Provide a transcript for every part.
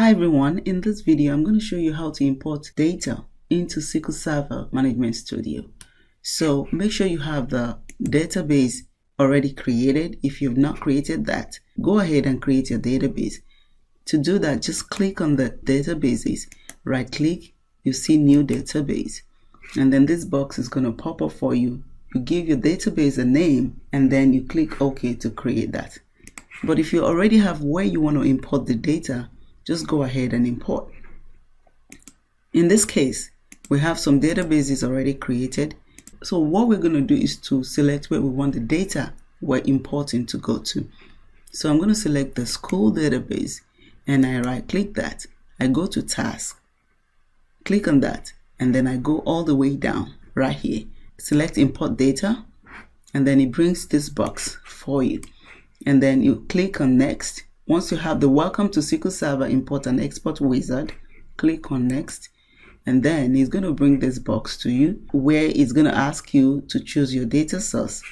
Hi everyone, in this video I'm going to show you how to import data into SQL Server Management Studio. So make sure you have the database already created. If you've not created that, go ahead and create your database. To do that, just click on the databases, right click, you see new database, and then this box is going to pop up for you. You give your database a name and then you click OK to create that. But if you already have where you want to import the data, just go ahead and import. In this case, we have some databases already created. So what we're going to do is to select where we want the data we're importing to go to. So I'm going to select the school database and I right click that. I go to task, click on that, and then I go all the way down right here. Select import data, and then it brings this box for you. And then you click on next. Once you have the welcome to SQL Server import and export wizard, click on next, and then it's going to bring this box to you where it's going to ask you to choose your data source.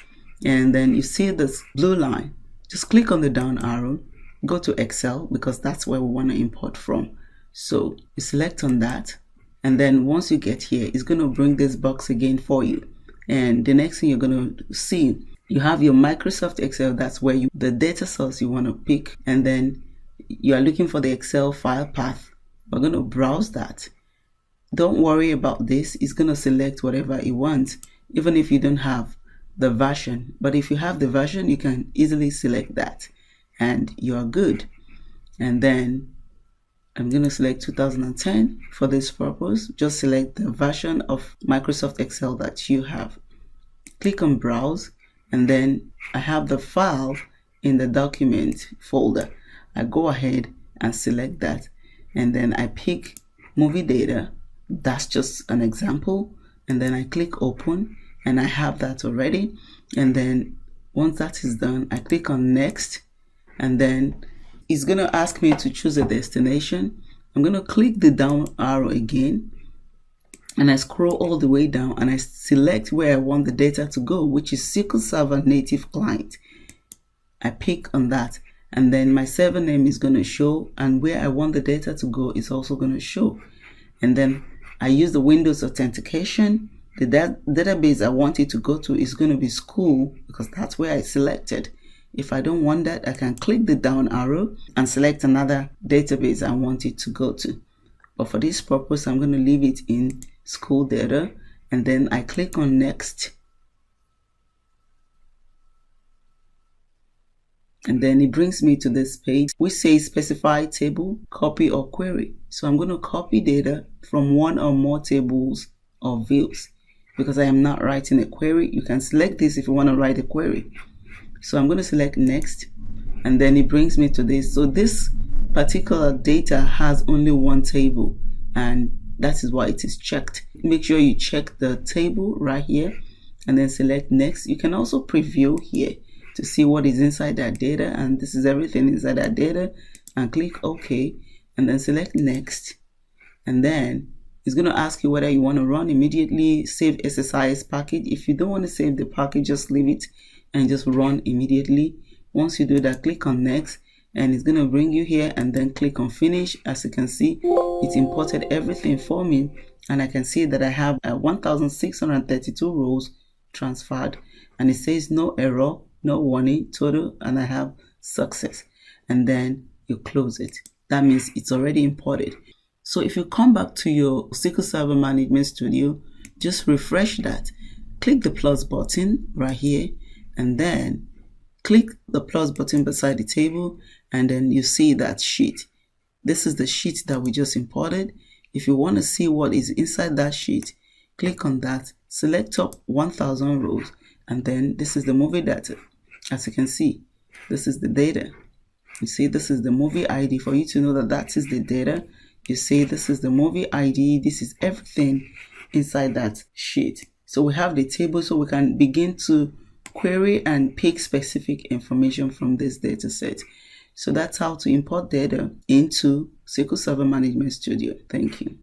And then you see this blue line, just click on the down arrow, go to Excel because that's where we want to import from. So you select on that, and then once you get here, it's going to bring this box again for you. And the next thing you're going to see, you have your Microsoft Excel. That's where the data source you want to pick, and then you are looking for the Excel file path. We're going to browse that. Don't worry about this. It's going to select whatever you want, even if you don't have the version. But if you have the version, you can easily select that and you are good. And then I'm going to select 2010 for this purpose. Just select the version of Microsoft Excel that you have. Click on browse. And then I have the file in the document folder. I go ahead and select that, and then I pick movie data. That's just an example. And then I click open, and I have that already. And then once that is done, I click on next, and then it's going to ask me to choose a destination. I'm going to click the down arrow again, and I scroll all the way down and I select where I want the data to go, which is SQL Server Native Client. I pick on that, and then my server name is going to show, and where I want the data to go is also going to show. And then I use the Windows authentication. The database I want it to go to is going to be school because that's where I selected. If I don't want that, I can click the down arrow and select another database I want it to go to. But for this purpose, I'm going to leave it in school data, and then I click on next, and then it brings me to this page which says specify table, copy or query. So I'm going to copy data from one or more tables or views because I am not writing a query. You can select this if you want to write a query. So I'm going to select next, and then it brings me to this. So this particular data has only one table, and that is why it is checked. Make sure you check the table right here and then select next. You can also preview here to see what is inside that data, and this is everything inside that data, and click OK, and then select next. And then it's going to ask you whether you want to run immediately, save SSIS package. If you don't want to save the package, just leave it and just run immediately. Once you do that, click on next, and it's going to bring you here, and then click on finish. As you can see, it imported everything for me, and I can see that I have 1632 rows transferred, and it says no error, no warning, total, and I have success. And then you close it. That means it's already imported. So if you come back to your SQL Server Management Studio, just refresh that, click the plus button right here, and then click the plus button beside the table, and then you see that sheet. This is the sheet that we just imported. If you want to see what is inside that sheet, click on that, select top 1000 rows, and then this is the movie data. As you can see, this is the data. You see, this is the movie ID. For you to know that that is the data, you see this is the movie ID. This is everything inside that sheet. So we have the table, so we can begin to query and pick specific information from this data set. So that's how to import data into SQL Server Management Studio. Thank you.